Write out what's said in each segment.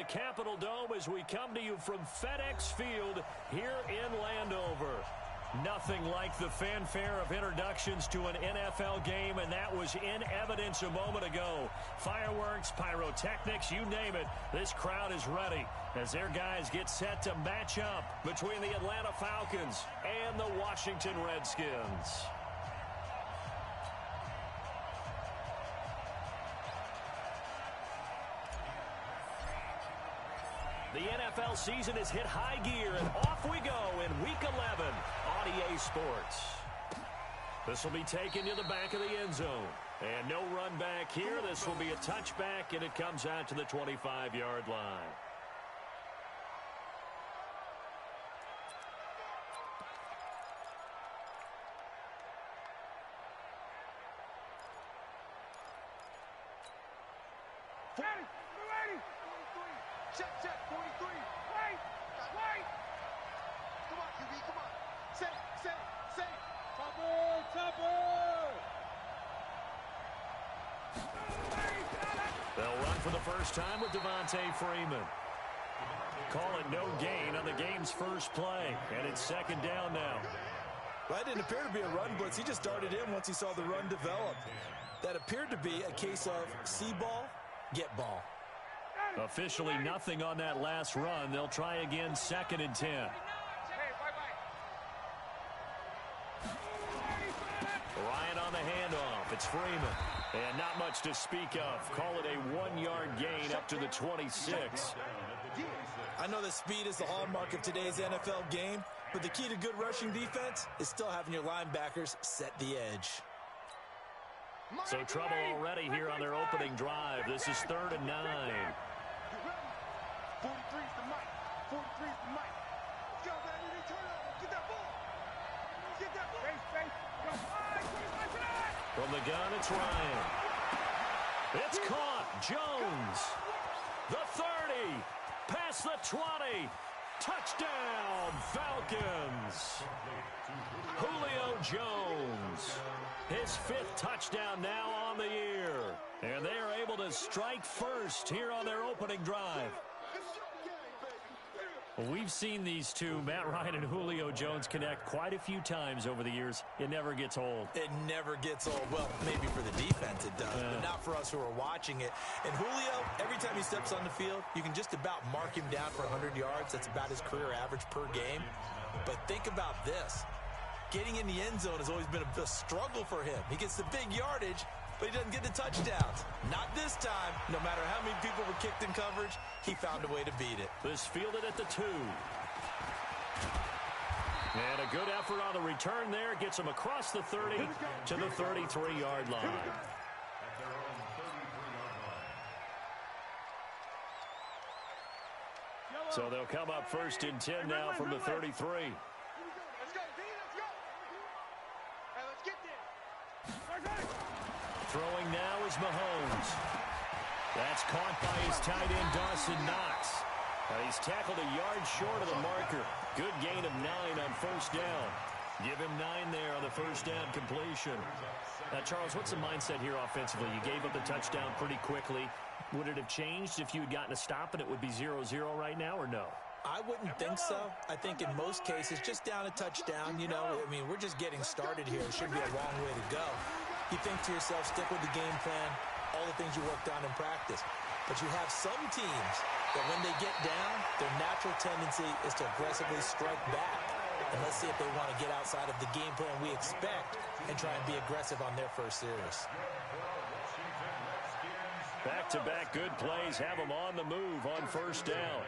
Capitol Dome as we come to you from FedEx Field here in Landover. Nothing like the fanfare of introductions to an NFL game, and that was in evidence a moment ago. Fireworks, pyrotechnics, you name it. This crowd is ready as their guys get set to match up between the Atlanta Falcons and the Washington Redskins. The NFL season has hit high gear, and off we go in Week 11 on EA Sports. This will be taken to the back of the end zone. And no run back here. This will be a touchback, and it comes out to the 25-yard line. Check, 43. Wait. Come on, QB, come on. Say. Topper. They'll run for the first time with Devontae Freeman. Call it no gain on the game's first play, and it's second down now. Well, that didn't appear to be a run blitz. He just darted in once he saw the run develop. That appeared to be a case of see ball, get ball. Officially nothing on that last run. They'll try again, 2nd and 10. Ryan on the handoff. It's Freeman. And not much to speak of. Call it a 1-yard gain up to the 26. I know that speed is the hallmark of today's NFL game, but the key to good rushing defense is still having your linebackers set the edge. So trouble already here on their opening drive. This is 3rd and 9. 43's the mic. 43's the mic. Go, man. They turn it over. Get that ball. Get that ball. Face. Go. From the gun, it's Ryan. It's caught. Jones. The 30. Past the 20. Touchdown, Falcons. Julio Jones. His 5th touchdown now on the year. And they are able to strike first here on their opening drive. Well, we've seen these two, Matt Ryan and Julio Jones, connect quite a few times over the years. It never gets old. It never gets old. Well, maybe for the defense it does, but not for us who are watching it. And Julio, every time he steps on the field, you can just about mark him down for 100 yards. That's about his career average per game. But think about this. Getting in the end zone has always been a struggle for him. He gets the big yardage, but he doesn't get the touchdowns. Not this time. No matter how many people were kicked in coverage, he found a way to beat it. This fielded at the 2. And a good effort on the return there. Gets him across the 30 to the 33-yard line. So they'll come up 1st and 10 now from the 33. Let's go, D. Let's go. Hey, let's get there. Throwing now is Mahomes. That's caught by his tight end, Dawson Knox. He's tackled a yard short of the marker. Good gain of 9 on 1st down. Give him 9 there on the 1st down completion. Now, Charles, what's the mindset here offensively? You gave up the touchdown pretty quickly. Would it have changed if you had gotten a stop and it would be 0-0 right now, or no? I wouldn't think so. I think in most cases, just down a touchdown, you know, I mean, we're just getting started here. It shouldn't be a long way to go. You think to yourself, stick with the game plan, all the things you worked on in practice. But you have some teams that when they get down, their natural tendency is to aggressively strike back. And let's see if they want to get outside of the game plan we expect and try and be aggressive on their first series. Back-to-back good plays have them on the move on 1st down.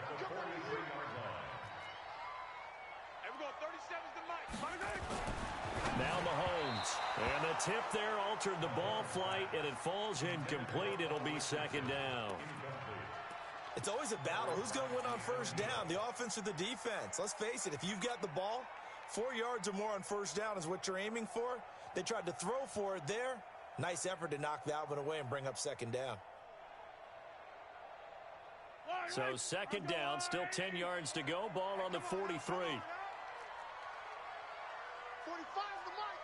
Now Mahomes. And the tip there altered the ball flight, and it falls incomplete. It'll be 2nd down. It's always a battle. Who's going to win on 1st down, the offense or the defense? Let's face it, if you've got the ball, 4 yards or more on 1st down is what you're aiming for. They tried to throw for it there. Nice effort to knock that one away and bring up 2nd down. So 2nd down, still 10 yards to go. Ball on the 43. 45's the mic.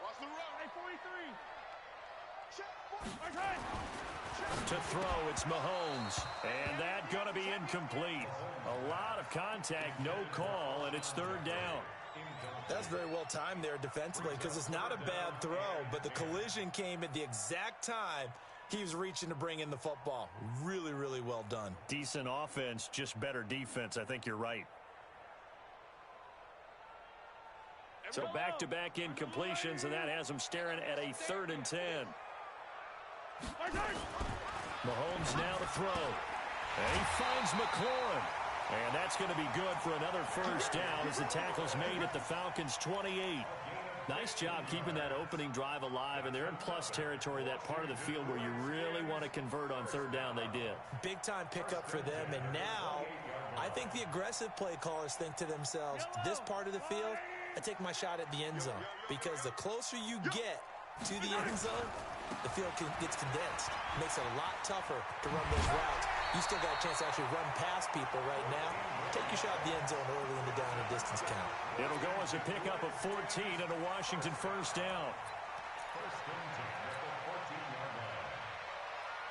Watch the road. Hey, 43. Check. Okay. To throw, it's Mahomes. And that going to be incomplete. A lot of contact, no call, and it's third down. That's very well timed there defensively because it's not a bad throw, but the collision came at the exact time he was reaching to bring in the football. Really, really well done. Decent offense, just better defense. I think you're right. So back-to-back incompletions, and that has them staring at a 3rd and 10. Mahomes now to throw. And he finds McLaurin. And that's going to be good for another first down as the tackle's made at the Falcons' 28. Nice job keeping that opening drive alive, and they're in plus territory, that part of the field where you really want to convert on 3rd down. They did. Big-time pickup for them, and now I think the aggressive play callers think to themselves, this part of the field, I take my shot at the end zone, because the closer you get to the end zone, the field gets condensed. Makes it a lot tougher to run those routes. You still got a chance to actually run past people right now. Take your shot at the end zone early in the down and distance count. It'll go as a pickup of 14 and a Washington first down.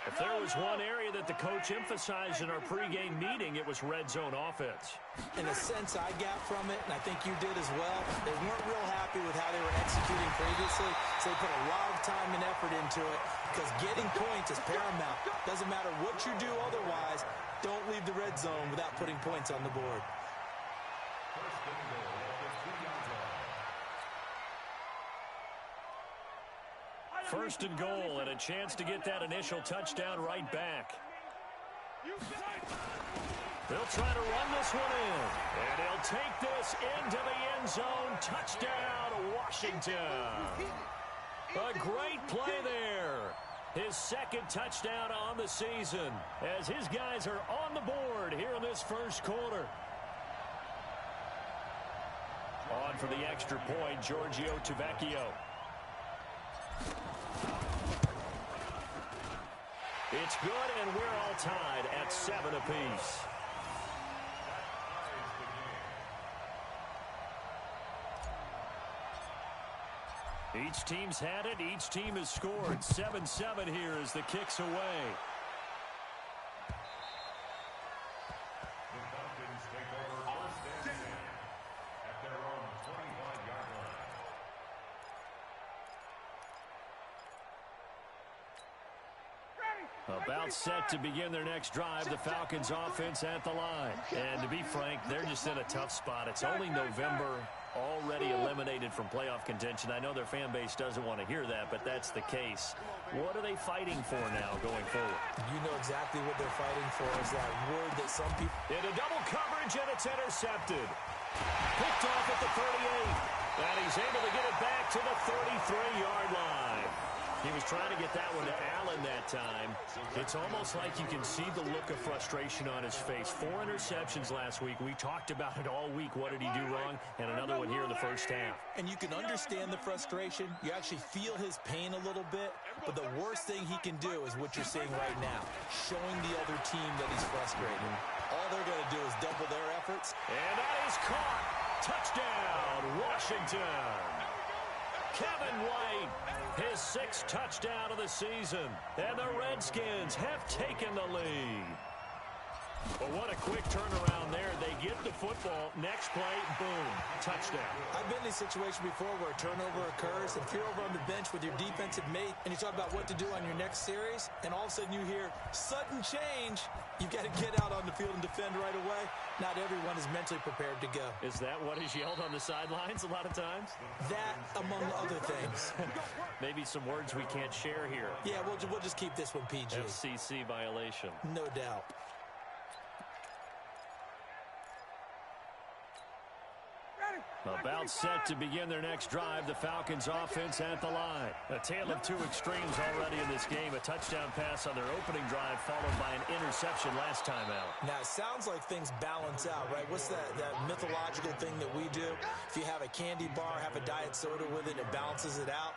If there was one area that the coach emphasized in our pregame meeting, it was red zone offense. In a sense, I got from it, and I think you did as well, they weren't real happy with how they were executing previously, so they put a lot of time and effort into it because getting points is paramount. Doesn't matter what you do otherwise, don't leave the red zone without putting points on the board. First and goal, and a chance to get that initial touchdown right back. They'll try to run this one in, and he'll take this into the end zone. Touchdown, Washington. A great play there. His 2nd touchdown on the season as his guys are on the board here in this first quarter. On for the extra point, Giorgio Tavecchio. It's good, and we're all tied at 7 apiece. Each team's had it. Each team has scored. 7-7 here as the kick's away. The Falcons take over first and 10 at their own 25-yard line. About set to begin their next drive, the Falcons offense at the line. And to be frank, they're just in a tough spot. It's only November, already eliminated from playoff contention. I know their fan base doesn't want to hear that, but that's the case. What are they fighting for now going forward? You know exactly what they're fighting for is that word that some people... Into double coverage, and it's intercepted. Picked off at the 38. And he's able to get it back to the 33-yard line. He was trying to get that one to Allen that time. It's almost like you can see the look of frustration on his face. 4 interceptions last week. We talked about it all week. What did he do wrong? And another one here in the first half. And you can understand the frustration. You actually feel his pain a little bit. But the worst thing he can do is what you're seeing right now, showing the other team that he's frustrated. All they're going to do is double their efforts. And that is caught. Touchdown, Washington. Kevin White, his 6th touchdown of the season. And the Redskins have taken the lead. Well, what a quick turnaround there. They get the football. Next play, boom, touchdown. I've been in a situation before where a turnover occurs, and if you're over on the bench with your defensive mate, and you talk about what to do on your next series, and all of a sudden you hear sudden change, you've got to get out on the field and defend right away. Not everyone is mentally prepared to go. Is that what is yelled on the sidelines a lot of times? That, among other things. Maybe some words we can't share here. Yeah, we'll just keep this one PG. FCC violation. No doubt. About set to begin their next drive, the Falcons offense at the line. A tale of 2 extremes already in this game. A touchdown pass on their opening drive followed by an interception last time out. Now, it sounds like things balance out, right? What's that mythological thing that we do? If you have a candy bar, have a diet soda with it, it balances it out.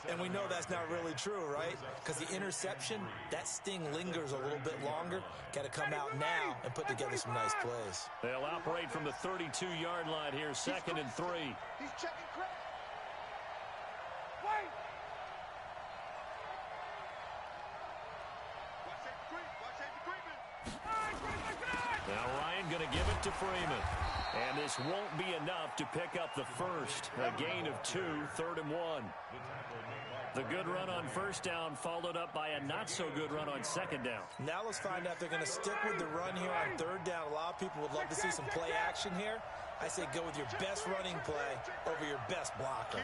And we know that's not really true, right? Because the interception, that sting lingers a little bit longer. Got to come out now and put together some nice plays. They'll operate from the 32-yard line here, 2nd and 3. He's checking credit. Wait. Now Ryan going to give it to Freeman. And this won't be enough to pick up the first. A gain of 2, 3rd and 1. The good run on first down followed up by a not-so-good run on second down. Now let's find out if they're going to stick with the run here on 3rd down. A lot of people would love to see some play action here. I say go with your best running play over your best blocker.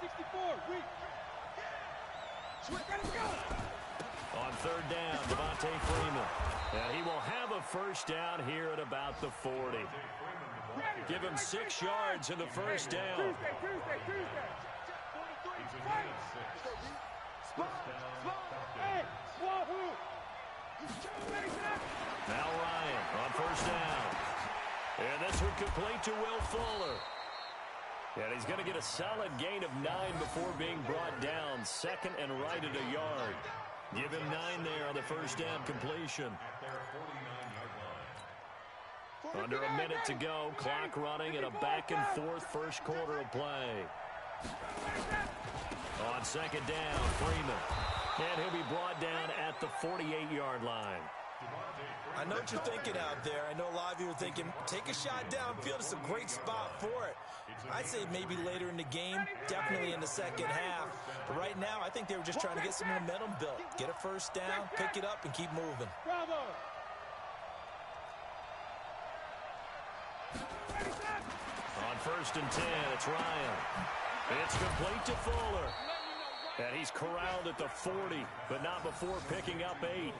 64, on 3rd down, Devontae Freeman. And he will have a first down here at about the 40. Give him 6 yards in the first down. Tuesday. Now Ryan on first down. And this one complete to Will Fuller. And he's going to get a solid gain of 9 before being brought down. 2nd and right at a yard. Give him 9 there on the first down completion. Under a minute to go. Clock running and a back-and-forth first quarter of play. On 2nd down, Freeman. And he'll be brought down at the 48-yard line. I know what you're thinking out there. I know a lot of you are thinking, take a shot downfield. It's a great spot for it. I'd say maybe later in the game, definitely in the second half. But right now, I think they were just trying to get some momentum built. Get a first down, pick it up, and keep moving. Bravo. On 1st and 10, it's Ryan. It's complete to Fuller. And he's corralled at the 40, but not before picking up 8.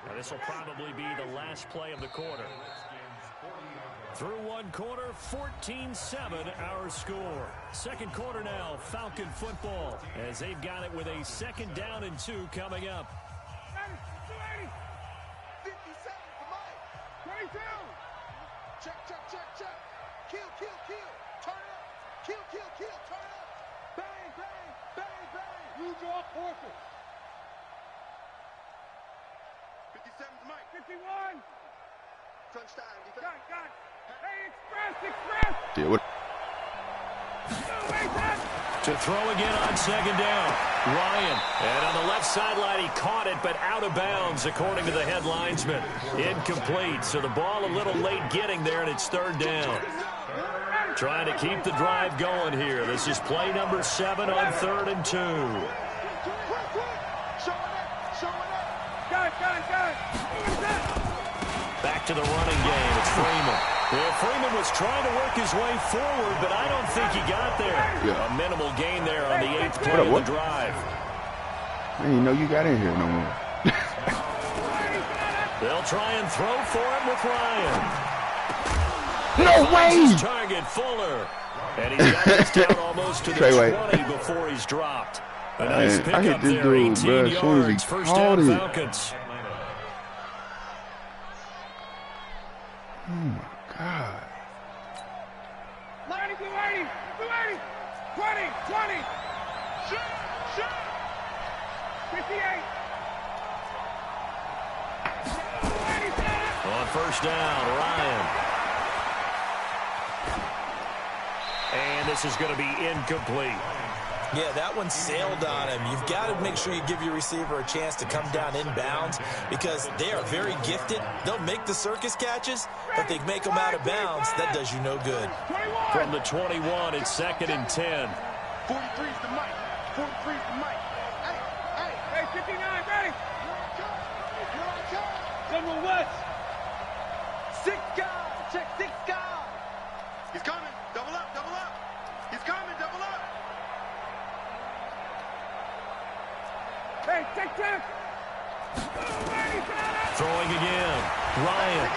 Now this will probably be the last play of the quarter. Through one quarter, 14-7 our score. Second quarter now, Falcon football, as they've got it with a 2nd down and 2 coming up. 57 for Mike. 22. Check. Kill. Turn up. Kill. Turn up. Bang. You draw forfeit. 57 for Mike. 51. Touchdown. Got. Hey, express. Yeah, what? To throw again on 2nd down. Ryan. And on the left sideline, he caught it, but out of bounds, according to the head linesman. Incomplete. So the ball a little late getting there, and it's 3rd down. Trying to keep the drive going here. This is play number 7 on 3rd and 2. Back to the running game. It's Freeman. Well, Freeman was trying to work his way forward, but I don't think he got there. Yeah. A minimal gain there on the 8th play of the drive. I didn't know you got in here no more. They'll try and throw for him with Ryan. No way! His target, Fuller. And he's got this down almost to the 20 before he's dropped. A nice pickup there, 18 yards, first down Falcons. Oh, my God. 90, 280, 20. Shoot. 58. On first down, Ryan. And this is going to be incomplete. Yeah, that one sailed on him. You've got to make sure you give your receiver a chance to come down inbounds because they are very gifted. They'll make the circus catches, but they make them out of bounds. That does you no good. From the 21, it's 2nd and 10. 43's the mic. 43's the mic. Hey, 59, ready? You're on top. General West. 6 guys. Check 6 guys. He's coming. Double up. He's coming. Double up. Hey, check. Throwing again. Ryan.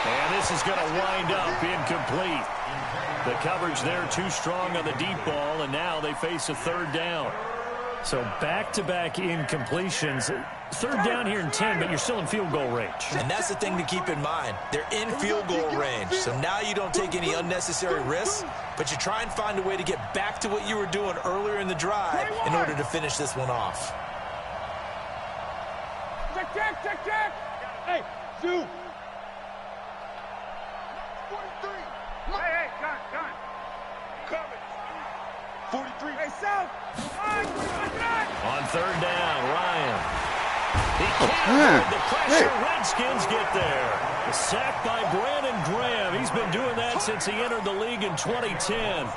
And this is going to wind up incomplete. The coverage there too strong on the deep ball, and now they face a 3rd down. So back-to-back incompletions. 3rd down here in 10, but you're still in field goal range. And that's the thing to keep in mind. They're in field goal range. So now you don't take any unnecessary risks, but you try and find a way to get back to what you were doing earlier in the drive in order to finish this one off. Check. Hey, shoot. 43. Hey, gun. Coming. 43. Hey, South. On 3rd down, Ryan. He can't avoid the pressure. Redskins get there. A sack by Brandon Graham. He's been doing that since he entered the league in 2010.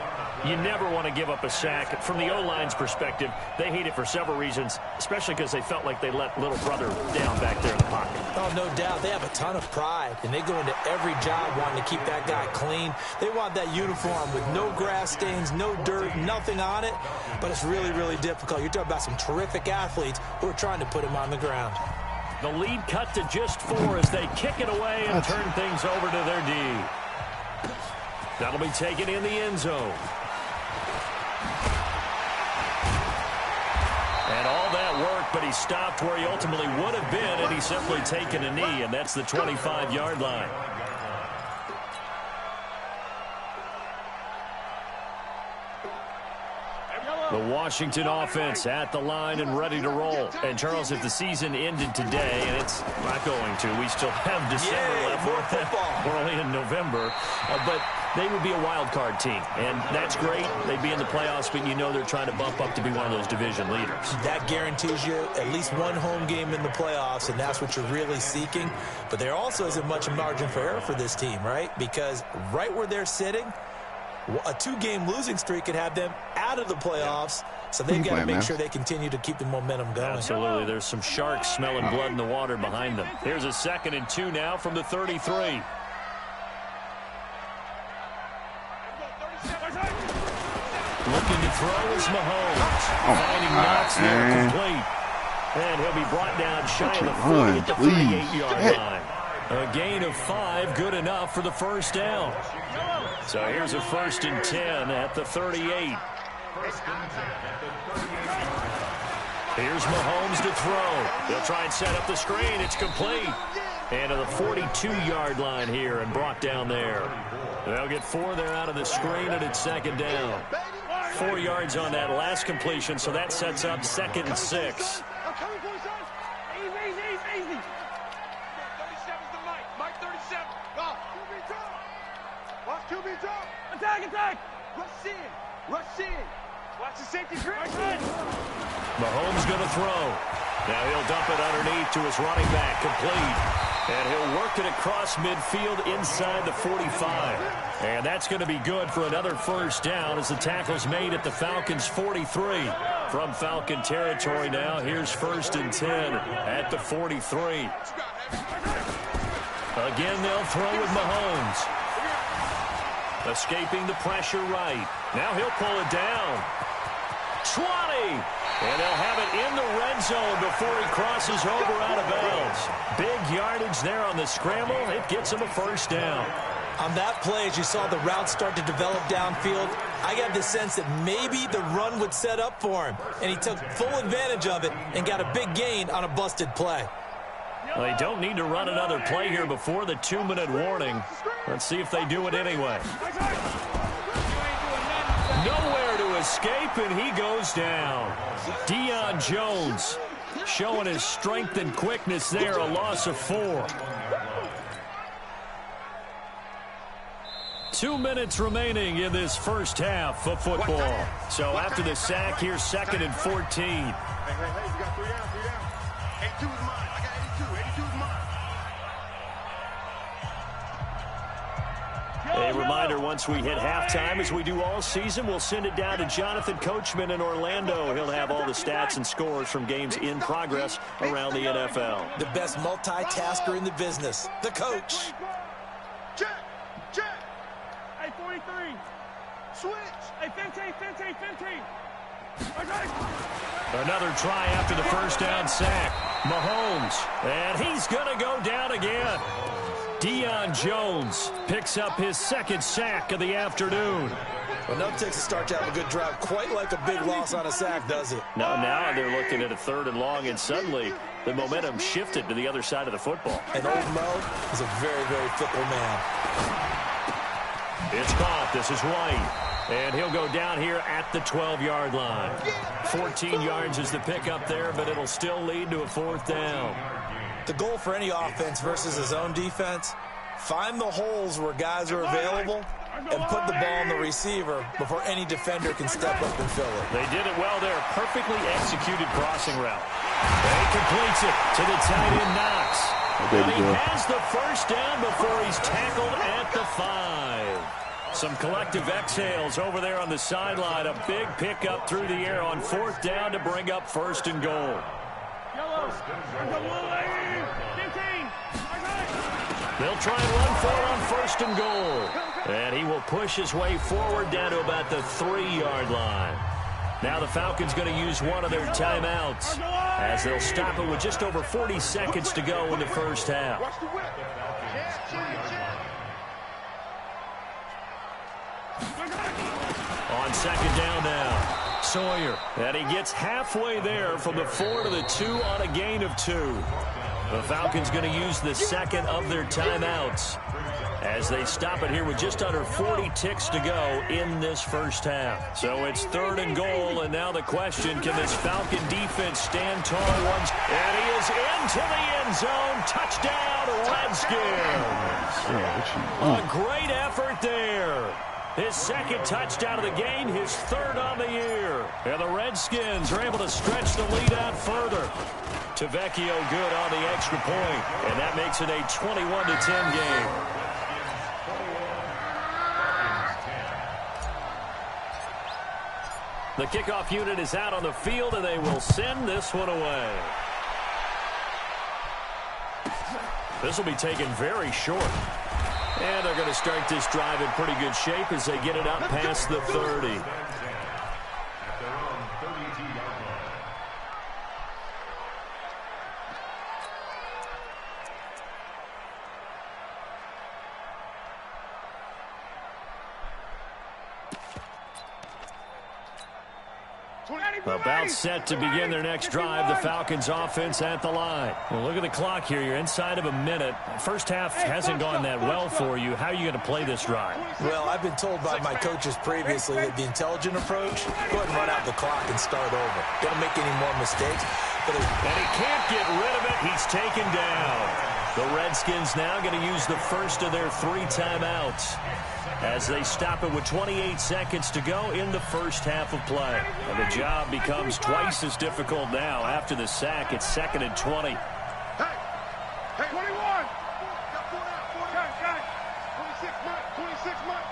You never want to give up a sack. From the O-line's perspective, they hate it for several reasons, especially because they felt like they let little brother down back there in the pocket. Oh, no doubt. They have a ton of pride, and they go into every job wanting to keep that guy clean. They want that uniform with no grass stains, no dirt, nothing on it, but it's really, really difficult. You're talking about some terrific athletes who are trying to put him on the ground. The lead cut to just 4 as they kick it away and turn things over to their D. That'll be taken in the end zone. And all that work, but he stopped where he ultimately would have been, and he's simply taken a knee, and that's the 25-yard line. The Washington offense at the line and ready to roll. And, Charles, if the season ended today, and it's not going to, we still have December left. More football. We're only in November. But they would be a wild card team, and that's great. They'd be in the playoffs, but you know they're trying to bump up to be one of those division leaders. That guarantees you at least one home game in the playoffs, and that's what you're really seeking. But there also isn't much margin for error for this team, right? Because right where they're sitting, a 2-game losing streak could have them out of the playoffs, so they've got to make sure they continue to keep the momentum going. Absolutely. There's some sharks smelling blood in the water behind them. Here's a 2nd and 2 now from the 33. Looking to throw is Mahomes. Finding Knox there complete. And he'll be brought down shy of the 40 at the 38-yard line. A gain of 5, good enough for the first down. So here's a 1st and 10 at the 38. Here's Mahomes to throw. They'll try and set up the screen. It's complete. And to the 42-yard line here and brought down there. They'll get 4 there out of the screen, and it's 2nd down. 4 yards on that last completion, so that sets up 2nd and 6. Attack! Rush in! Watch the safety grip! Mahomes going to throw. Now he'll dump it underneath to his running back, complete. And he'll work it across midfield inside the 45. And that's going to be good for another first down as the tackle's made at the Falcons' 43. From Falcon territory now, here's 1st and 10 at the 43. Again, they'll throw with Mahomes. Escaping the pressure right. Now he'll pull it down. 20. And they'll have it in the red zone before he crosses over out of bounds. Big yardage there on the scramble. It gets him a first down. On that play, as you saw the route start to develop downfield, I got the sense that maybe the run would set up for him. And he took full advantage of it and got a big gain on a busted play. Well, they don't need to run another play here before the 2-minute warning. Let's see if they do it anyway. Nowhere to escape, and he goes down. Deion Jones showing his strength and quickness there, a loss of 4. 2 minutes remaining in this first half of football. So after the sack, here's 2nd and 14. Hey, you got 3 down. 82 is mine. I got 82. 82 is mine. A reminder, once we hit halftime, as we do all season, we'll send it down to Jonathan Coachman in Orlando. He'll have all the stats and scores from games in progress around the NFL. The best multitasker in the business, the coach. Check. Hey, 43. Switch. Hey, 15. Another try after the first down sack. Mahomes, and he's going to go down again. Deion Jones picks up his 2nd sack of the afternoon. Well, no takes a start to have a good drive. Quite like a big loss on a sack, does it? No, now they're looking at a 3rd and long, and suddenly the momentum shifted to the other side of the football. And old Mo is a very, very fickle man. It's caught. This is White. And he'll go down here at the 12-yard line. 14 yards is the pickup there, but it'll still lead to a 4th down. The goal for any offense versus his own defense, find the holes where guys are available and put the ball on the receiver before any defender can step up and fill it. They did it well there. Perfectly executed crossing route. And he completes it to the tight end, Knox. There And you he go. has the first down before he's tackled at the 5. Some collective exhales over there on the sideline. A big pickup through the air on 4th down to bring up 1st and goal. They'll try and run for it on 1st and goal. And he will push his way forward down to about the 3-yard line. Now the Falcons going to use one of their timeouts as they'll stop it with just over 40 seconds to go in the first half. On 2nd down now, Sawyer. And he gets halfway there from the 4 to the 2 on a gain of 2. The Falcons going to use the 2nd of their timeouts as they stop it here with just under 40 ticks to go in this first half. So it's 3rd and goal, and now the question, can this Falcon defense stand tall once? And he is into the end zone. Touchdown, Redskins. A great effort there. His 2nd touchdown of the game, his 3rd on the year. And the Redskins are able to stretch the lead out further. Tavecchio good on the extra point, and that makes it a 21-10 game. The kickoff unit is out on the field, and they will send this one away. This will be taken very short. And they're going to start this drive in pretty good shape as they get it up past the 30. About set to begin their next drive, the Falcons offense at the line. Well, look at the clock here. You're inside of a minute. First half hasn't gone that well for you. How are you going to play this drive? Well, I've been told by my coaches previously that the intelligent approach, go ahead and run out the clock and start over. Don't make any more mistakes. And he can't get rid of it. He's taken down. The Redskins now going to use the first of their 3 timeouts as they stop it with 28 seconds to go in the first half of play. And the job becomes twice as difficult now after the sack. It's 2nd and 20. Hey, 21. Got 4 out. 26 Mike.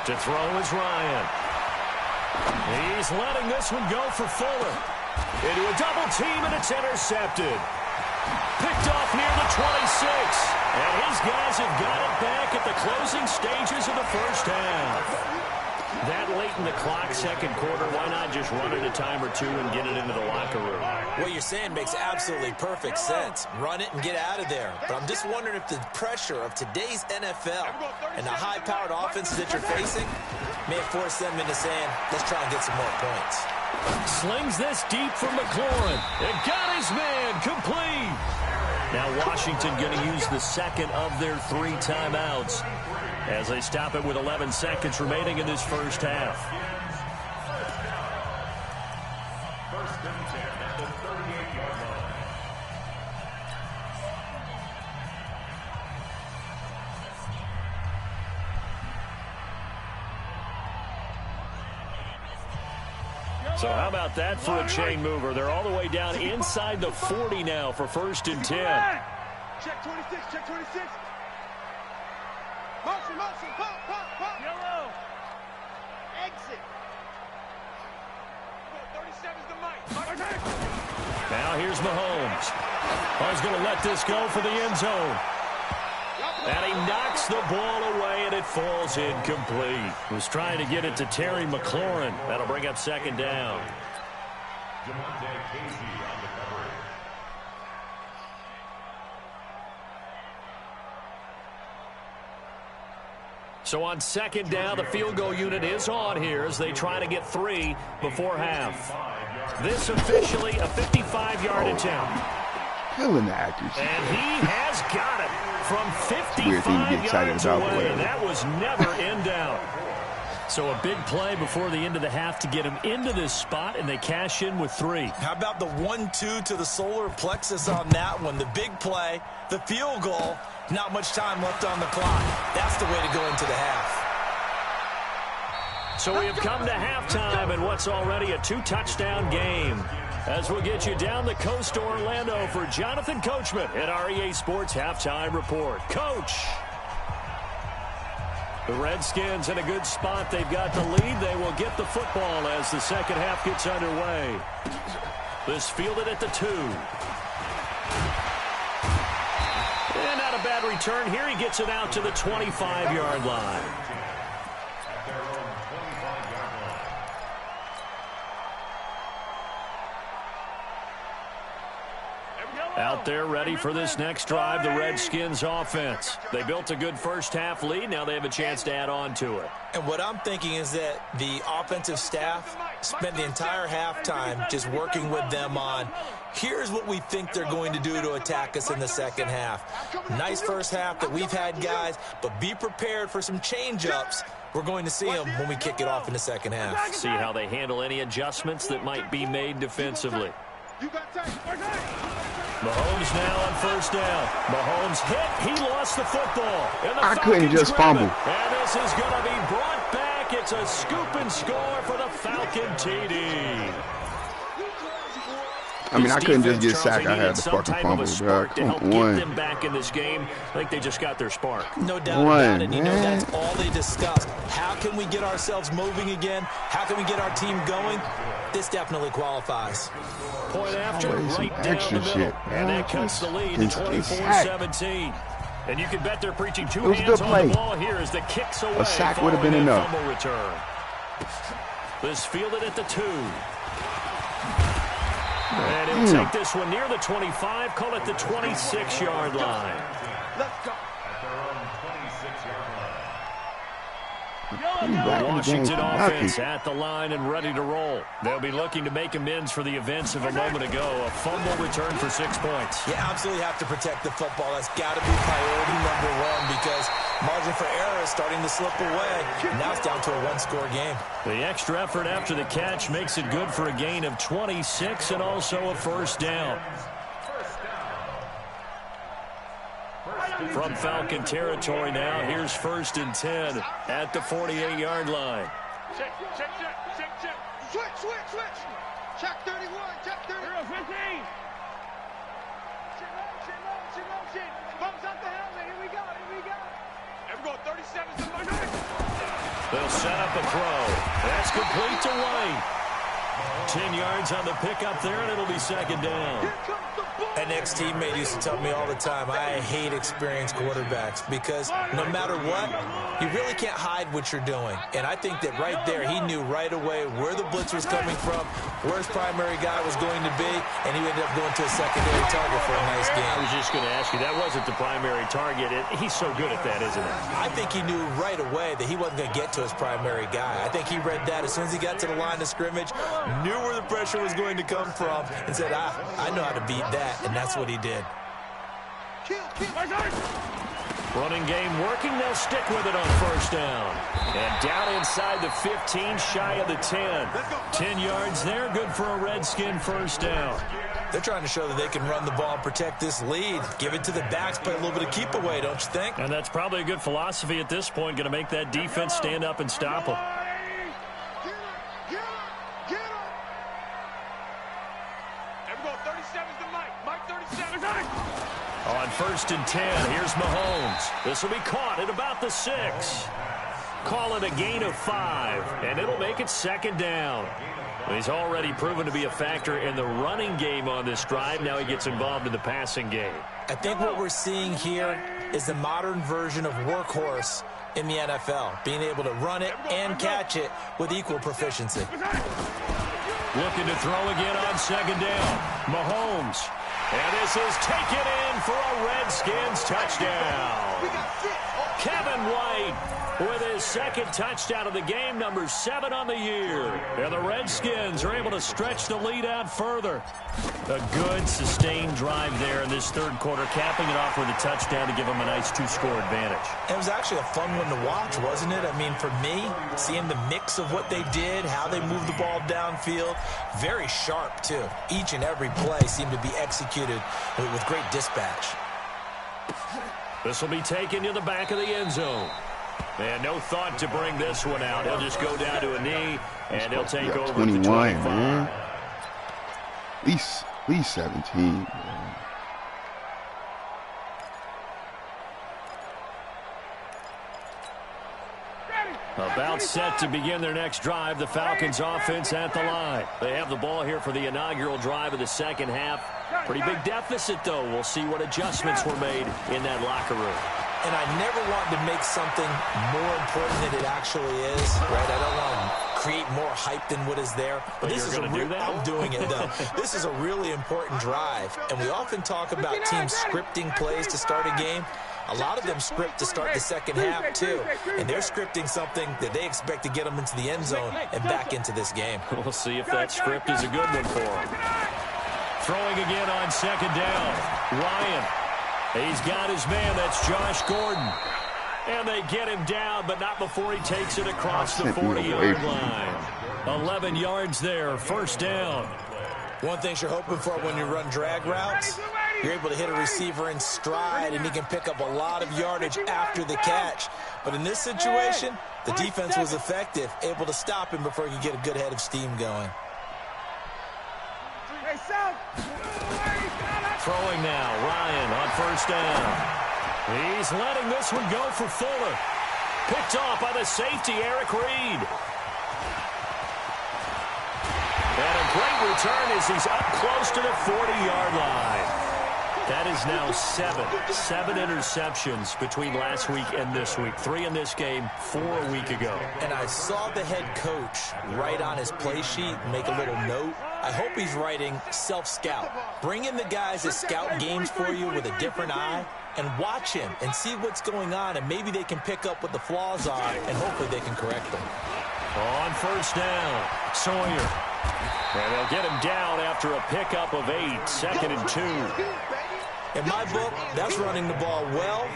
To throw is Ryan. He's letting this one go for Fuller. Into a double team, and it's intercepted. Picked off near the 26. And his guys have got it back at the closing stages of the first half. That late in the clock, 2nd quarter, why not just run it a time or two and get it into the locker room? What you're saying makes absolutely perfect sense. Run it and get out of there. But I'm just wondering if the pressure of today's NFL and the high-powered offenses that you're facing may have forced them into saying, let's try and get some more points. Slings this deep from McLaurin. It got his man complete. Now Washington going to use the 2nd of their 3 timeouts as they stop it with 11 seconds remaining in this first half. First and 10 at the 38-yard line. So how about that for a chain mover? They're all the way down inside the 40 now for 1st and 10. Check 26, check 26. Motion, pop. Yellow. Exit. 37's the mic. Now here's Mahomes. He's going to let this go for the end zone. And he knocks the ball away, and it falls incomplete. Was trying to get it to Terry McLaurin. That'll bring up 2nd down. Jamonte Casey on the cover. So on 2nd down, the field goal unit is on here as they try to get 3 before half. This officially a 55-yard attempt. Killing the accuracy. And he has got it from 55 thing to get excited yards about, away. but That was never in doubt. So a big play before the end of the half to get him into this spot, and they cash in with 3. How about the 1-2 to the solar plexus on that one? The big play, the field goal, not much time left on the clock. That's the way to go into the half. So we have come to halftime in what's already a 2-touchdown game. as we'll get you down the coast to Orlando for Jonathan Coachman at our EA Sports Halftime Report. Coach! The Redskins in a good spot. They've got the lead. They will get the football as the second half gets underway. This fielded at the 2. And not a bad return here. He gets it out to the 25-yard line. Out there ready for this next drive, the Redskins offense. They built a good first-half lead. Now they have a chance to add on to it. And what I'm thinking is that the offensive staff spent the entire halftime just working with them on, here's what we think they're going to do to attack us in the second half. Nice first half that we've had, guys, but be prepared for some change-ups. We're going to see them when we kick it off in the second half. See how they handle any adjustments that might be made defensively. Mahomes now on first down. Mahomes hit. He lost the football. And the I couldn't just fumble. And this is going to be brought back. It's a scoop and score for the Falcon TD. I mean, I couldn't just get sacked. I had to fucking fumble, bro. To help get them back in this game. I think they just got their spark. No doubt about it. You know, that's all they discussed. How can we get ourselves moving again? How can we get our team going? This definitely qualifies. Point after, right down the middle. And that cuts the lead to 24-17. And you can bet they're preaching two hands on the ball here as the kicks away. A sack would have been enough. Fumble return. This fielded at the 2. And he'll take this one near the 25, call it the 26-yard line. Let's go. The Washington offense at the line and ready to roll. They'll be looking to make amends for the events of a moment ago. A fumble return for 6 points. You absolutely have to protect the football. That's got to be priority number one because margin for error is starting to slip away. Now it's down to a one-score game. The extra effort after the catch makes it good for a gain of 26 and also a first down. From Falcon territory now, here's 1st and 10 at the 48-yard line. Check. Switch. Check 31. Check 30. 15. Motion. Bumps out the helmet. Here we go. And we're going 37 to the right. They'll set up a throw. That's complete to White. 10 yards on the pickup there, and it'll be second down. Here comes the ball. An ex-teammate used to tell me all the time, I hate experienced quarterbacks because no matter what, you really can't hide what you're doing. And I think that right there, he knew right away where the blitz was coming from, where his primary guy was going to be, and he ended up going to a secondary target for a nice game. I was just going to ask you, that wasn't the primary target. He's so good at that, isn't he? I think he knew right away that he wasn't going to get to his primary guy. I think he read that as soon as he got to the line of scrimmage, knew where the pressure was going to come from, and said, I know how to beat that, and that's what he did. Running game working. They'll stick with it on first down. And down inside the 15, shy of the 10. 10 yards there, good for a Redskin first down. They're trying to show that they can run the ball and protect this lead. Give it to the backs, play a little bit of keep away, don't you think? And that's probably a good philosophy at this point, going to make that defense stand up and stop them. Get him. And we're going 37 to Mike 37. On 1st and 10, here's Mahomes. This will be caught at about the 6. Call it a gain of 5, and it'll make it second down. He's already proven to be a factor in the running game on this drive. Now he gets involved in the passing game. I think what we're seeing here is the modern version of workhorse in the NFL, being able to run it and catch it with equal proficiency. Looking to throw again on second down. Mahomes. And this is taken in for a Redskins touchdown. Kevin White with his second touchdown of the game, number 7 on the year. And the Redskins are able to stretch the lead out further. A good, sustained drive there in this third quarter, capping it off with a touchdown to give them a nice 2-score advantage. It was actually a fun one to watch, wasn't it? I mean, for me, seeing the mix of what they did, how they moved the ball downfield, very sharp, too. Each and every play seemed to be executed with great dispatch. This will be taken to the back of the end zone. And no thought to bring this one out. He'll just go down to a knee, and he'll take over 21, the 25. man. At least 17. About set to begin their next drive, the Falcons offense at the line. They have the ball here for the inaugural drive of the second half. Pretty big deficit, though. We'll see what adjustments were made in that locker room. And I never want to make something more important than it actually is, right? I don't want to create more hype than what is there. But this is going to do that? I'm doing it, though. This is a really important drive, and we often talk about teams scripting plays to start a game. A lot of them script to start the second half, too. And they're scripting something that they expect to get them into the end zone and back into this game. We'll see if that script is a good one for them. Throwing again on second down. Ryan. He's got his man. That's Josh Gordon. And they get him down, but not before he takes it across the 40-yard line. 11 yards there. First down. One thing you're hoping for when you run drag routes, you're able to hit a receiver in stride, and he can pick up a lot of yardage after the catch. But in this situation, the defense was effective, able to stop him before he could get a good head of steam going. Throwing now, Ryan on first down. He's letting this one go for Fuller. Picked off by the safety, Eric Reed. And a great return as he's up close to the 40-yard line. That is now seven interceptions between last week and this week. 3 in this game, 4 a week ago. And I saw the head coach write on his play sheet, make a little note. I hope he's writing self-scout. Bring in the guys that scout games for you with a different eye and watch him and see what's going on, and maybe they can pick up what the flaws are, and hopefully they can correct them. On first down, Sawyer. And they'll get him down after a pickup of 8, 2nd and 2. In my book, that's running the ball well,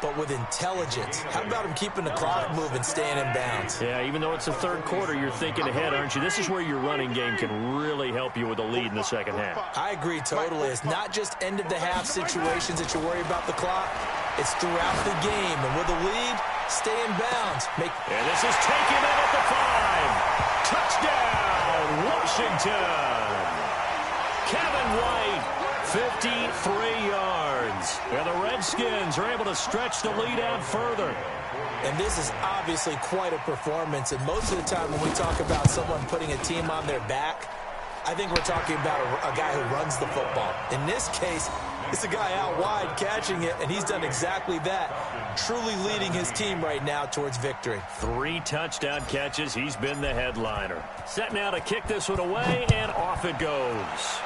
but with intelligence. How about him keeping the clock moving, staying in bounds? Yeah, even though it's the third quarter, you're thinking ahead, aren't you? This is where your running game can really help you with a lead in the second half. I agree totally. It's not just end-of-the-half situations that you worry about the clock. It's throughout the game. And with a lead, stay in bounds. And this is taken in at the 5. Touchdown, Washington. Kevin White, 53 yards. And the Redskins are able to stretch the lead out further. And this is obviously quite a performance. And most of the time when we talk about someone putting a team on their back, I think we're talking about a guy who runs the football. In this case, it's a guy out wide catching it, and he's done exactly that, truly leading his team right now towards victory. 3 touchdown catches. He's been the headliner. Set now to kick this one away, and off it goes.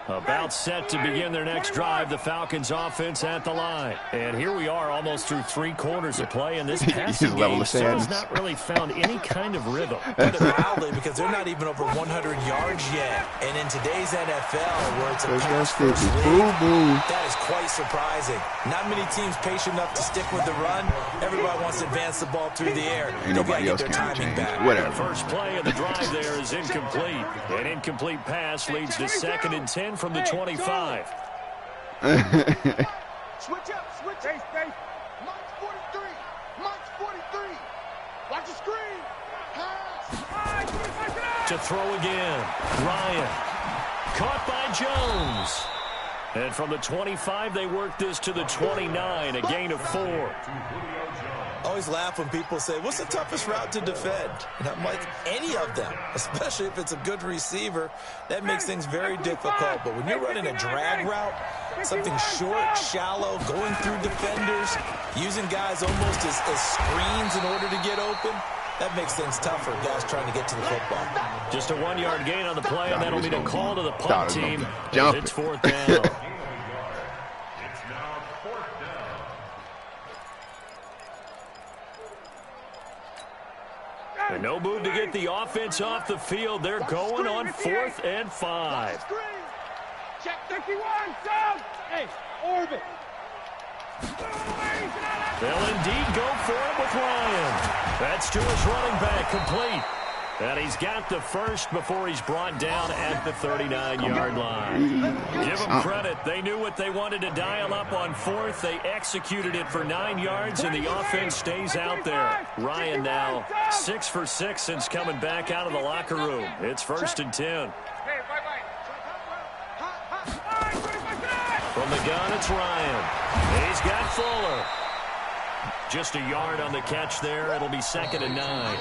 About set to begin their next drive, the Falcons offense at the line. And here we are almost through 3 quarters of play, and this passing game still has not really found any kind of rhythm. Put it mildly, because they're not even over 100 yards yet. And in today's NFL, where it's a pass-first league, that is quite surprising. Not many teams patient enough to stick with the run. Everybody wants to advance the ball through the air. Ain't nobody else can change. Whatever. The first play of the drive there is incomplete. An incomplete pass leads to 2nd and 10 from the 25. Switch up, switch. Space. Mike's 43. Mike's 43. Watch the screen. Pass. To throw again. Ryan. Caught by Jones. And from the 25, they work this to the 29, a gain of 4. I always laugh when people say, what's the toughest route to defend? And I'm like, any of them, especially if it's a good receiver. That makes things very difficult. But when you're running a drag route, something short, shallow, going through defenders, using guys almost as screens in order to get open, that makes things tougher, guys trying to get to the football. Just a 1-yard gain on the play, and that'll be the call to the punt team. It's 4th down. It's now 4th down. And no move to get the offense off the field. They're going on 4th and 5. Check 51, Sam. Hey, orbit. They'll indeed go for it with Ryan. That's to his running back, complete. And he's got the first before he's brought down at the 39-yard line. Give them credit. They knew what they wanted to dial up on fourth. They executed it for 9 yards, and the offense stays out there. Ryan now 6 for 6 since coming back out of the locker room. It's 1st and 10. From the gun, it's Ryan. He's got Fuller. Just a yard on the catch there. It'll be 2nd and 9.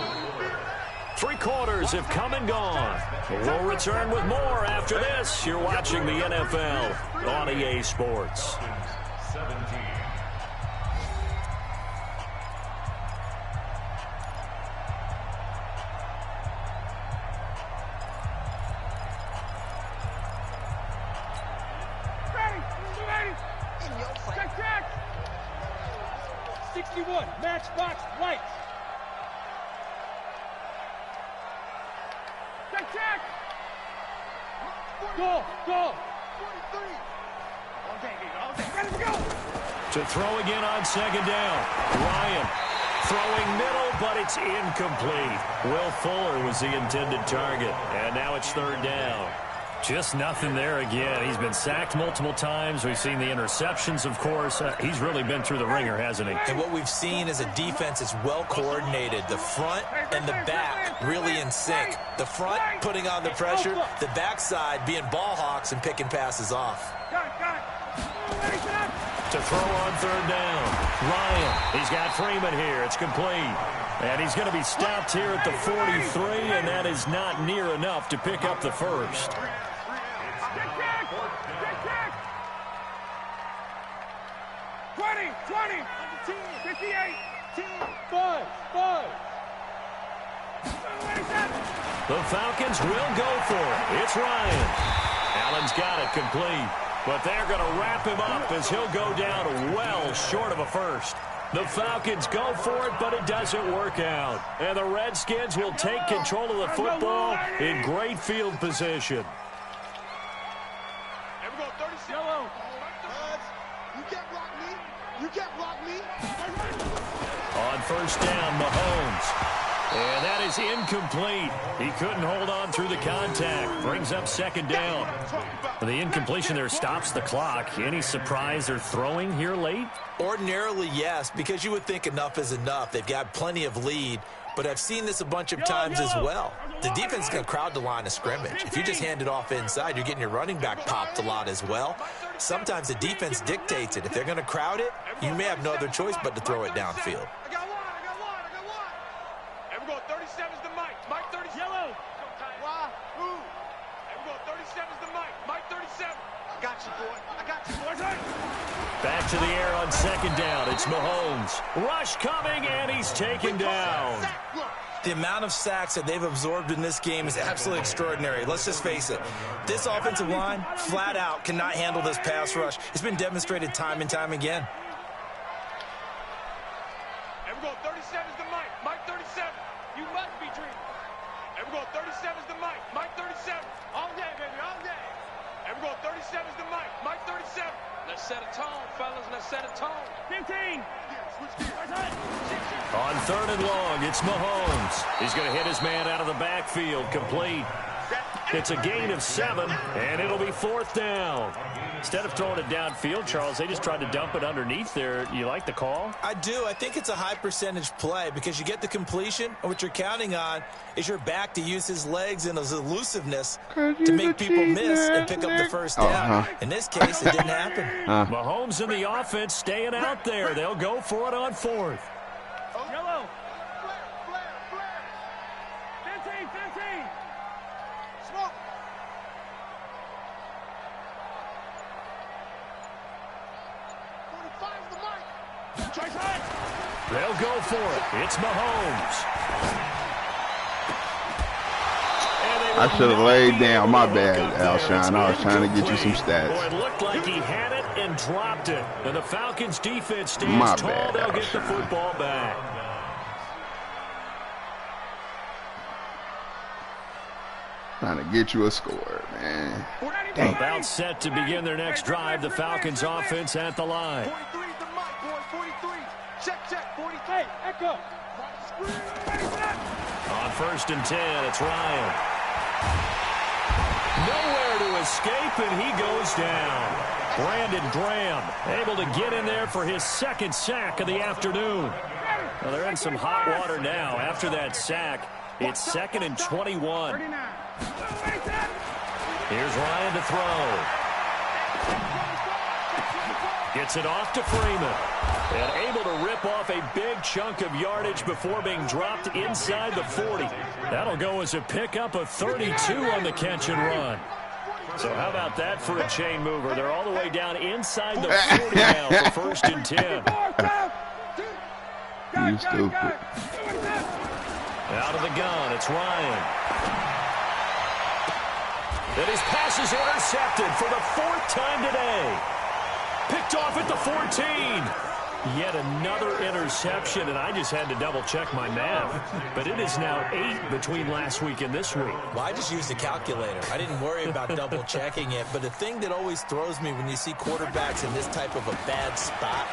3 quarters have come and gone. We'll return with more after this. You're watching the NFL on EA Sports. 17. Check. 61, matchbox white. Check. Go. 43. All day. Ready to go. To throw again on 2nd down. Ryan throwing middle, but it's incomplete. Will Fuller was the intended target, and now it's 3rd down. Just nothing there again. He's been sacked multiple times. We've seen the interceptions, of course. He's really been through the ringer, hasn't he? And what we've seen is a defense that's well coordinated. The front and the back really in sync. The front putting on the pressure, the backside being ball hawks and picking passes off. Got it. To throw on 3rd down. Ryan, he's got Freeman here. It's complete. And he's going to be stopped here at the 43, and that is not near enough to pick up the first. Check. 20. 58. 5. The Falcons will go for it. It's Ryan. Allen's got it complete. But they're going to wrap him up as he'll go down well short of a first. The Falcons go for it, but it doesn't work out. And the Redskins will take control of the football in great field position. Here we go, 36. Yellow. You can't block me. On 1st down, Mahomes. And that is incomplete. He couldn't hold on through the contact. Brings up 2nd down. The incompletion there stops the clock. Any surprise they're throwing here late? Ordinarily, yes, because you would think enough is enough. They've got plenty of lead, but I've seen this a bunch of times as well. The defense is going to crowd the line of scrimmage. If you just hand it off inside, you're getting your running back popped a lot as well. Sometimes the defense dictates it. If they're going to crowd it, you may have no other choice but to throw it downfield. I got one. Here we go, 37's the Mike. Mike 37. Yellow. Why? Who? Here we go, 37's the Mike. Mike 37. I got you, boy. Back to the air on 2nd down. It's Mahomes. Rush coming, and he's taken down. The amount of sacks that they've absorbed in this game is absolutely extraordinary. Let's just face it. This offensive line, flat out, cannot handle this pass rush. It's been demonstrated time and time again. Here we go, 37's the Mike. Mike 37. You must be dreaming. Here we go, 37's the Mike. Mike 37. All day, baby, all day. Here we go, 37's the Mike. Mike 37. Let's set a tone, fellas. Let's set a tone. 15. On 3rd and long, it's Mahomes. He's going to hit his man out of the backfield, complete. It's a gain of 7, and it'll be 4th down. Instead of throwing it downfield, Charles, they just tried to dump it underneath there. You like the call? I do. I think it's a high percentage play because you get the completion, and what you're counting on is your back to use his legs and his elusiveness to make people miss and pick up the first down. In this case, it didn't happen. Mahomes and the offense staying out there. They'll go for it on 4th. Yellow. Flare. 15. Smoke. They'll go for it. It's Mahomes. I should have laid down. My bad, Alshon. I was trying to get you some stats. Boy, it looked like he had it and dropped it. And the Falcons defense stands My tall. bad, They'll get the Alshon. football back. Trying to get you a score, man. Dang. About set to begin their next drive. The Falcons offense at the line. 43's the Mike, boys. 43. Check, 40. Hey, Echo. On 1st and 10, it's Ryan. Nowhere to escape, and he goes down. Brandon Graham able to get in there for his 2nd sack of the afternoon. Well, they're in some hot water now. After that sack, it's 2nd and 21. Here's Ryan to throw. Gets it off to Freeman. And able to rip off a big chunk of yardage before being dropped inside the 40. That'll go as a pickup of 32 on the catch and run. So how about that for a chain mover? They're all the way down inside the 40 now for 1st and 10. You stupid. Out of the gun, it's Ryan. And his pass is intercepted for the 4th time today. Picked off at the 14. Yet another interception, and I just had to double-check my math. But it is now 8 between last week and this week. Well, I just used a calculator. I didn't worry about double-checking it. But the thing that always throws me when you see quarterbacks in this type of a bad spot,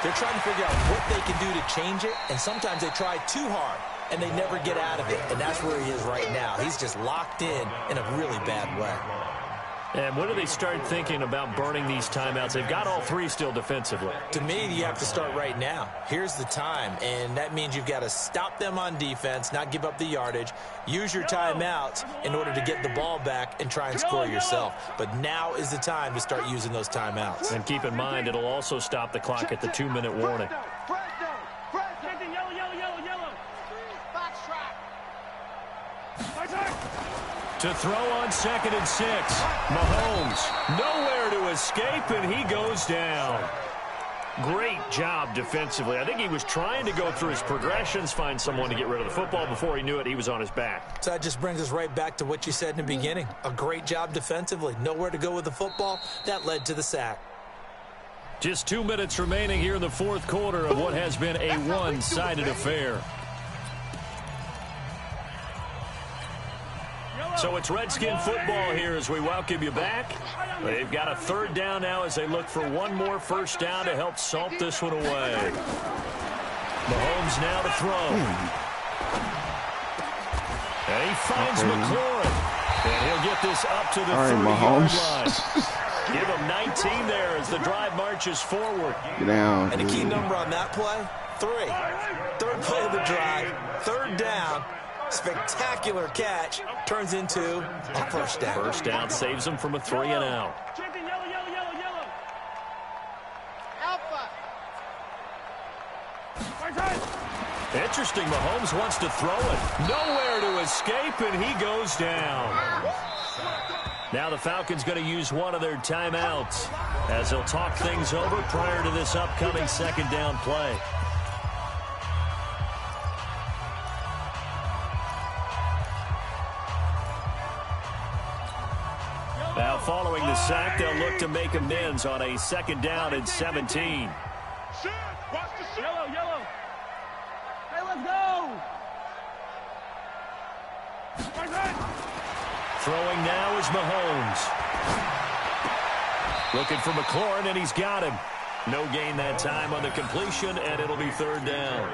they're trying to figure out what they can do to change it, and sometimes they try too hard, and they never get out of it. And that's where he is right now. He's just locked in a really bad way. And when do they start thinking about burning these timeouts? They've got all 3 still defensively. To me, you have to start right now. Here's the time, and that means you've got to stop them on defense, not give up the yardage, use your timeouts in order to get the ball back and try and score yourself. But now is the time to start using those timeouts. And keep in mind, it'll also stop the clock at the 2-minute warning. To throw on 2nd and 6. Mahomes, nowhere to escape, and he goes down. Great job defensively. I think he was trying to go through his progressions, find someone to get rid of the football. Before he knew it, he was on his back. So that just brings us right back to what you said in the beginning. A great job defensively. Nowhere to go with the football. That led to the sack. Just 2 minutes remaining here in the 4th quarter of what has been a one-sided affair. So it's Redskin football here as we welcome you back. They've got a 3rd down now as they look for one more 1st down to help salt this one away. Mahomes now to throw. And he finds McLaurin. And he'll get this up to the 30-yard line. Give him 19 there as the drive marches forward. Get down. And the key number on that play, 3. 3rd play of the drive, 3rd down. Spectacular catch turns into a 1st down. 1st down saves him from a 3 and out. Interesting, Mahomes wants to throw it. Nowhere to escape, and he goes down. Now the Falcons going to use one of their timeouts as they'll talk things over prior to this upcoming 2nd down play. Now, following the sack, they'll look to make amends on a 2nd down and 17. Yellow. Hey, let's go. Throwing now is Mahomes. Looking for McLaurin, and he's got him. No gain that time on the completion, and it'll be 3rd down.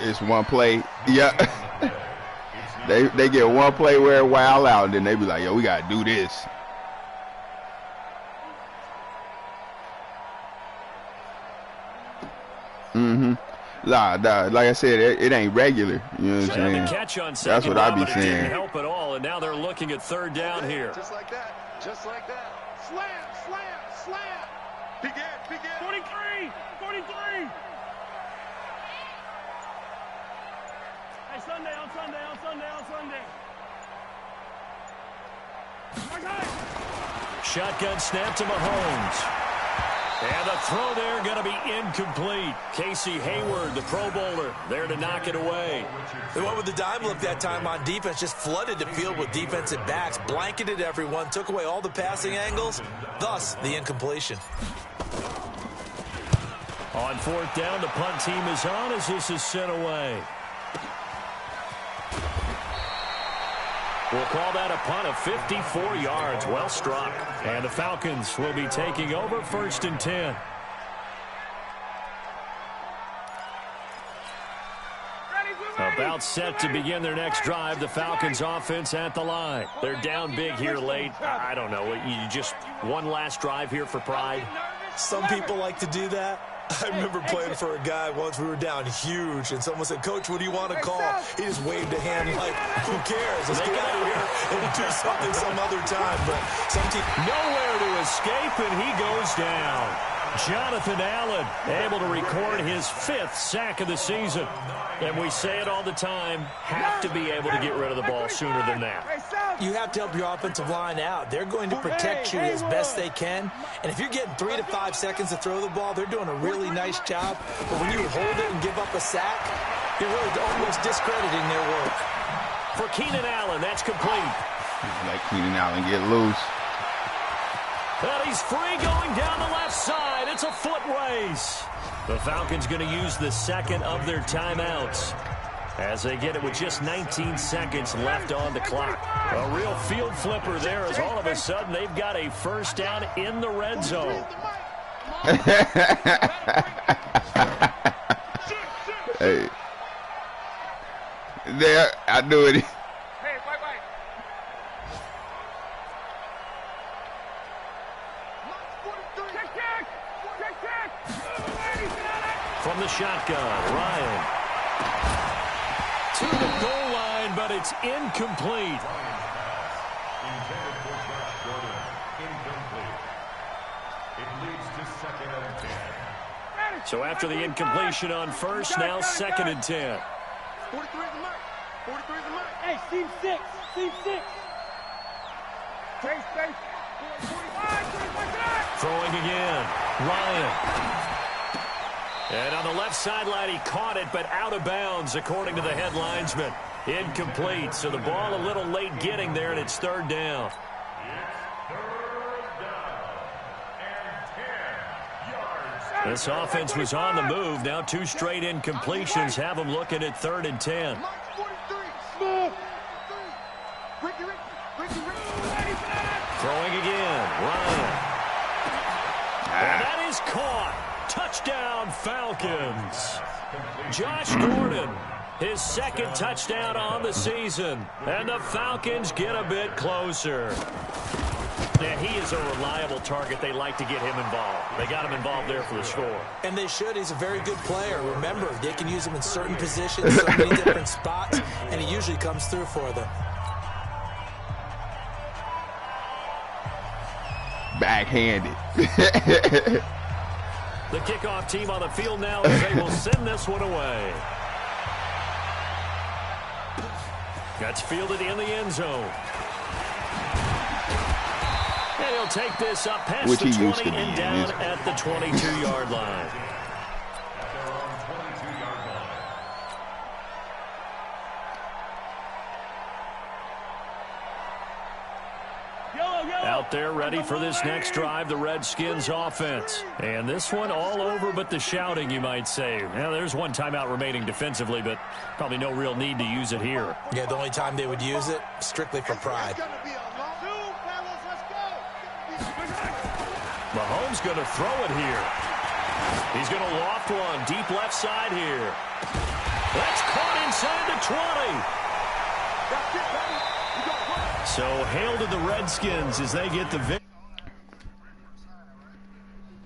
It's one play. Yeah. They get one play where it wild out, and then they be like, yo, we got to do this. Like I said, it ain't regular. You know what I'm saying? Catch on That's what I be saying. It didn't help at all, and now they're looking at 3rd down here. Just like that. Slam. Begin. 43. Hey, Sunday. Shotgun snap to Mahomes. And the throw there going to be incomplete. Casey Hayward, the Pro Bowler, there to knock it away. They went with the dime look that time on defense, just flooded the field with defensive backs, blanketed everyone, took away all the passing angles, thus the incompletion. On 4th down, the punt team is on as this is sent away. We'll call that a punt of 54 yards. Well struck. And the Falcons will be taking over 1st and 10. About set to begin their next drive. The Falcons offense at the line. They're down big here late. I don't know. You just one last drive here for pride. Some people like to do that. I remember playing for a guy once. We were down huge, and someone said, "Coach, what do you want to call?" He just waved a hand like, "Who cares? Let's get out of here and do something some other time." But some team nowhere to escape, and he goes down. Jonathan Allen able to record his 5th sack of the season. And we say it all the time, have to be able to get rid of the ball sooner than that. You have to help your offensive line out. They're going to protect you as best they can. And if you're getting 3 to 5 seconds to throw the ball, they're doing a really nice job. But when you hold it and give up a sack, you're really almost discrediting their work. For Keenan Allen, that's complete. Let Keenan Allen get loose. And he's free going down the left side. It's a foot race. The Falcons going to use the second of their timeouts as they get it with just 19 seconds left on the clock. A real field flipper there as all of a sudden they've got a first down in the red zone. Hey. There, I knew it. From the shotgun, Ryan. To the goal line, but it's incomplete. Intended for Josh Gordon. Incomplete. It leads to 2nd and 10. So after the incompletion on first, now 2nd and 10. 43 is the mark. 43 is the mark. Hey, seam 6. Seam 6. Space. Throwing again. Ryan. And on the left sideline, he caught it, but out of bounds, according to the head linesman. Incomplete. So the ball a little late getting there, and it's 3rd down. It's 3rd down and 10 yards. This offense was on the move. Now 2 straight incompletions have them looking at 3rd and 10. Throwing again. Ryan. And that is caught. Touchdown, Falcons. Josh Gordon, his 2nd touchdown on the season. And the Falcons get a bit closer. And he is a reliable target. They like to get him involved. They got him involved there for the score. And they should. He's a very good player. Remember, they can use him in certain positions, so many different spots, and he usually comes through for them. Backhanded. The kickoff team on the field now as they will send this one away. That's fielded in the end zone. And he'll take this up past the 20 and down at the 22-yard line. Out there ready for this next drive, the Redskins offense. And this one all over but the shouting, you might say. Now, there's one timeout remaining defensively, but probably no real need to use it here. Yeah, the only time they would use it, strictly for pride. Mahomes going to throw it here. He's going to loft one deep left side here. That's caught inside the 20. So hail to the Redskins as they get the victory.